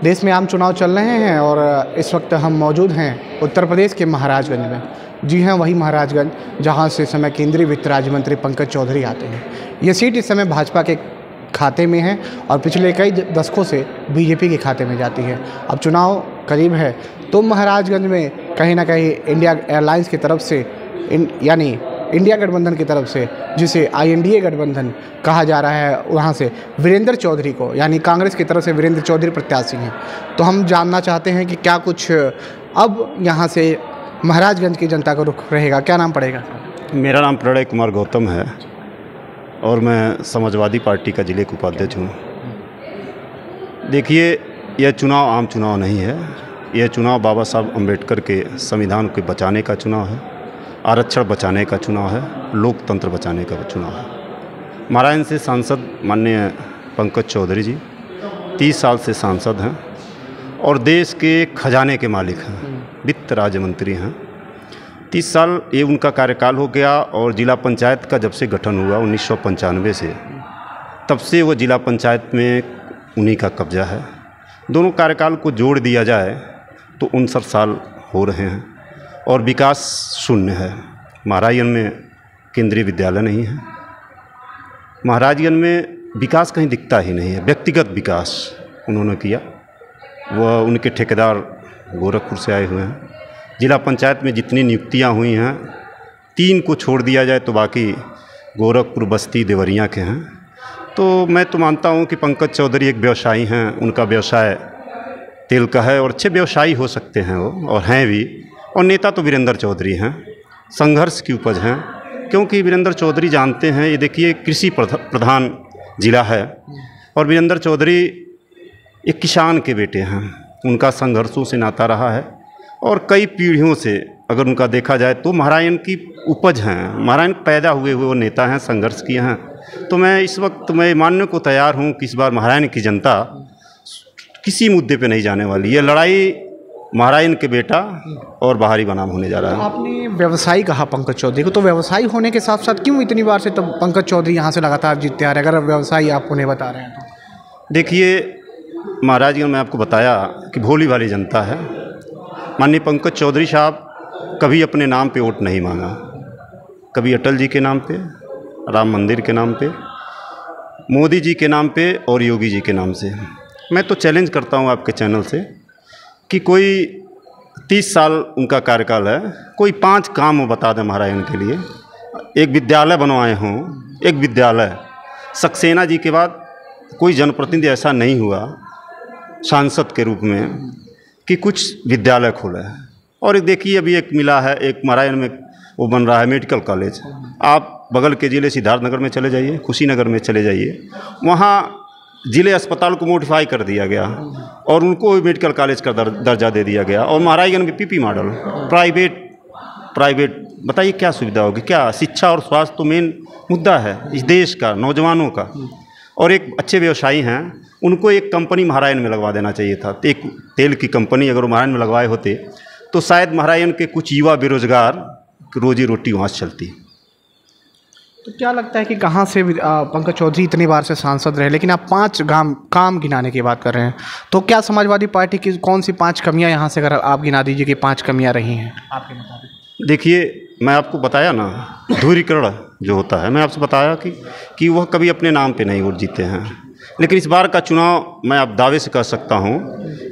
देश में आम चुनाव चल रहे हैं और इस वक्त हम मौजूद हैं उत्तर प्रदेश के महाराजगंज में। जी हाँ, वही महाराजगंज जहां से इस समय केंद्रीय वित्त राज्य मंत्री पंकज चौधरी आते हैं। ये सीट इस समय भाजपा के खाते में है और पिछले कई दशकों से बीजेपी के खाते में जाती है। अब चुनाव करीब है तो महाराजगंज में कहीं ना कहीं इंडिया एयरलाइंस की तरफ से यानी इंडिया गठबंधन की तरफ से, जिसे INDA गठबंधन कहा जा रहा है, वहाँ से वीरेंद्र चौधरी को, यानी कांग्रेस की तरफ से वीरेंद्र चौधरी प्रत्याशी हैं। तो हम जानना चाहते हैं कि क्या कुछ अब यहाँ से महाराजगंज की जनता का रुख रहेगा। क्या नाम पड़ेगा? मेरा नाम प्रणय कुमार गौतम है और मैं समाजवादी पार्टी का जिले का उपाध्यक्ष हूँ। देखिए, यह चुनाव आम चुनाव नहीं है। यह चुनाव बाबा साहब अम्बेडकर के संविधान को बचाने का चुनाव है, आरक्षण बचाने का चुनाव है, लोकतंत्र बचाने का चुनाव है। महाराजगंज से सांसद माननीय पंकज चौधरी जी 30 साल से सांसद हैं और देश के खजाने के मालिक हैं, वित्त राज्य मंत्री हैं। 30 साल ये उनका कार्यकाल हो गया और जिला पंचायत का जब से गठन हुआ 1995 से, तब से वो जिला पंचायत में उन्हीं का कब्जा है। दोनों कार्यकाल को जोड़ दिया जाए तो 59 साल हो रहे हैं और विकास शून्य है। महाराजगंज में केंद्रीय विद्यालय नहीं है, महाराजगंज में विकास कहीं दिखता ही नहीं है। व्यक्तिगत विकास उन्होंने किया, वह उनके ठेकेदार गोरखपुर से आए हुए हैं। जिला पंचायत में जितनी नियुक्तियां हुई हैं, 3 को छोड़ दिया जाए तो बाकी गोरखपुर, बस्ती, देवरिया के हैं। तो मैं तो मानता हूं कि पंकज चौधरी एक व्यवसायी हैं, उनका व्यवसाय तेल का है और अच्छे व्यवसायी हो सकते हैं वो, और हैं भी। और नेता तो वीरेंद्र चौधरी हैं, संघर्ष की उपज हैं, क्योंकि वीरेंद्र चौधरी जानते हैं, ये देखिए कृषि प्रधान जिला है और वीरेंद्र चौधरी एक किसान के बेटे हैं। उनका संघर्षों से नाता रहा है और कई पीढ़ियों से अगर उनका देखा जाए तो महाराजगंज की उपज हैं, महाराजगंज पैदा हुए वो नेता हैं, संघर्ष किए हैं। तो मैं इस वक्त मैं मानने को तैयार हूँ कि इस बार महाराजगंज की जनता किसी मुद्दे पे नहीं जाने वाली। ये लड़ाई महाराजगंज के बेटा और बाहरी बनाम होने जा रहा है। आपने व्यवसायी कहा पंकज चौधरी को, तो व्यवसायी होने के साथ साथ क्यों इतनी बार से तो पंकज चौधरी यहाँ से लगातार जीतते आ रहे हैं, अगर व्यवसायी आप उन्हें बता रहे हैं तो? देखिए, महाराजगंज में आपको बताया कि भोली भाली जनता है। माननीय पंकज चौधरी साहब कभी अपने नाम पे वोट नहीं मांगा, कभी अटल जी के नाम पे, राम मंदिर के नाम पे, मोदी जी के नाम पे और योगी जी के नाम से। मैं तो चैलेंज करता हूँ आपके चैनल से कि कोई 30 साल उनका कार्यकाल है, कोई 5 काम वो बता दें महाराजगंज के लिए। एक विद्यालय बनवाए हों, एक विद्यालय। सक्सेना जी के बाद कोई जनप्रतिनिधि ऐसा नहीं हुआ सांसद के रूप में कि कुछ विद्यालय खोला है। और एक देखिए, अभी एक मिला है, एक महाराजगंज में वो बन रहा है मेडिकल कॉलेज। आप बगल के ज़िले सिद्धार्थनगर में चले जाइए, कुशीनगर में चले जाइए, वहाँ ज़िले अस्पताल को मॉडिफाई कर दिया गया और उनको मेडिकल कॉलेज का दर्जा दे दिया गया। और महाराजगंज में PP मॉडल, प्राइवेट बताइए क्या सुविधा होगी? क्या शिक्षा और स्वास्थ्य तो मेन मुद्दा है इस देश का, नौजवानों का। और एक अच्छे व्यवसायी हैं, उनको एक कंपनी महाराजगंज में लगवा देना चाहिए था। तो एक तेल की कंपनी अगर वो महाराजगंज में लगवाए होते तो शायद महाराजगंज के कुछ युवा बेरोजगार रोजी रोटी वहाँ से चलती। तो क्या लगता है कि कहाँ से पंकज चौधरी इतनी बार से सांसद रहे, लेकिन आप 5 काम गिनाने की बात कर रहे हैं, तो क्या समाजवादी पार्टी की कौन सी 5 कमियां यहाँ से अगर आप गिना दीजिए कि 5 कमियां रही हैं आपके मुताबिक? देखिए, मैं आपको बताया ना, ध्रुवीकरण जो होता है, मैं आपसे बताया कि वह कभी अपने नाम पे नहीं वोट जीते हैं। लेकिन इस बार का चुनाव मैं आप दावे से कह सकता हूँ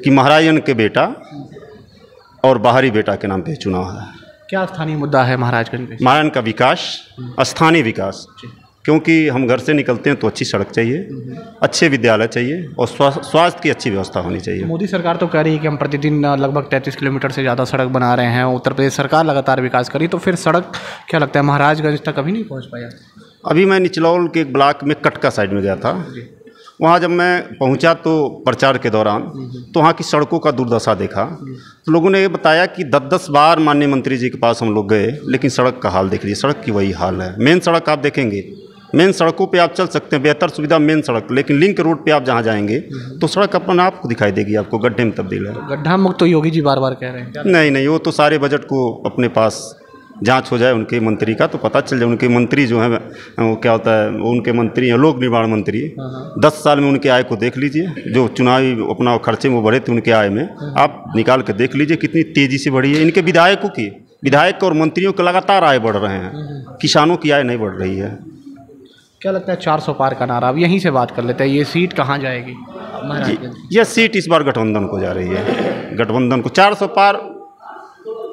कि महाराजगंज के बेटा और बाहरी बेटा के नाम पे चुनाव है। क्या स्थानीय मुद्दा है महाराजगंज में? महाराजगंज का विकास, स्थानीय विकास, क्योंकि हम घर से निकलते हैं तो अच्छी सड़क चाहिए, अच्छे विद्यालय चाहिए और स्वास्थ्य की अच्छी व्यवस्था होनी चाहिए। मोदी सरकार तो कह रही है कि हम प्रतिदिन लगभग 33 किलोमीटर से ज़्यादा सड़क बना रहे हैं। उत्तर प्रदेश सरकार लगातार विकास करी, तो फिर सड़क क्या लगता है महाराजगंज तक कभी नहीं पहुँच पाया? अभी मैं निचलौल के एक ब्लॉक में कटका साइड में गया था, वहाँ जब मैं पहुँचा तो प्रचार के दौरान तो वहाँ की सड़कों का दुर्दशा देखा। तो लोगों ने ये बताया कि 10-10 बार माननीय मंत्री जी के पास हम लोग गए, लेकिन सड़क का हाल देख लीजिए, सड़क की वही हाल है। मेन सड़क आप देखेंगे, मेन सड़कों पे आप चल सकते हैं, बेहतर सुविधा मेन सड़क, लेकिन लिंक रोड पे आप जहाँ जाएंगे तो सड़क अपने आप को दिखाई देगी, आपको गड्ढे में तब्दील है। गड्ढा मुक्त तो योगी जी बार बार कह रहे हैं। नहीं, वो तो सारे बजट को अपने पास जांच हो जाए उनके मंत्री का तो पता चल जाए उनके मंत्री जो हैं वो क्या होता है, वो उनके मंत्री हैं लोक निर्माण मंत्री। 10 साल में उनके आय को देख लीजिए, जो चुनावी अपना खर्चे में बढ़े थे उनके आय में, आप निकाल कर देख लीजिए कितनी तेज़ी से बढ़ी है। इनके विधायकों की, विधायक और मंत्रियों के लगातार आय बढ़ रहे हैं, किसानों की आय नहीं बढ़ रही है। क्या लगता है 400 पार का नारा, अब यहीं से बात कर लेते हैं, ये सीट कहाँ जाएगी महाराजगंज? यह सीट इस बार गठबंधन को जा रही है, गठबंधन को। 400 पार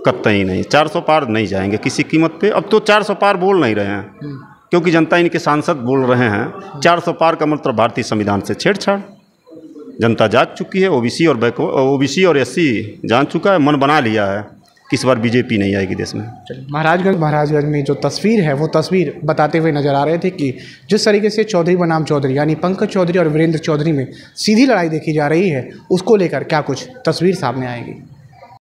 कतई नहीं, 400 पार नहीं जाएंगे किसी कीमत पे। अब तो 400 पार बोल नहीं रहे हैं क्योंकि जनता इनके सांसद बोल रहे हैं 400 पार का मतलब भारतीय संविधान से छेड़छाड़। जनता जाग चुकी है, ओबीसी और एससी जान चुका है, मन बना लिया है कि इस बार बीजेपी नहीं आएगी देश में। महाराजगंज में जो तस्वीर है वो तस्वीर बताते हुए नजर आ रहे थे कि जिस तरीके से चौधरी बनाम चौधरी यानी पंकज चौधरी और वीरेंद्र चौधरी में सीधी लड़ाई देखी जा रही है, उसको लेकर क्या कुछ तस्वीर सामने आएगी।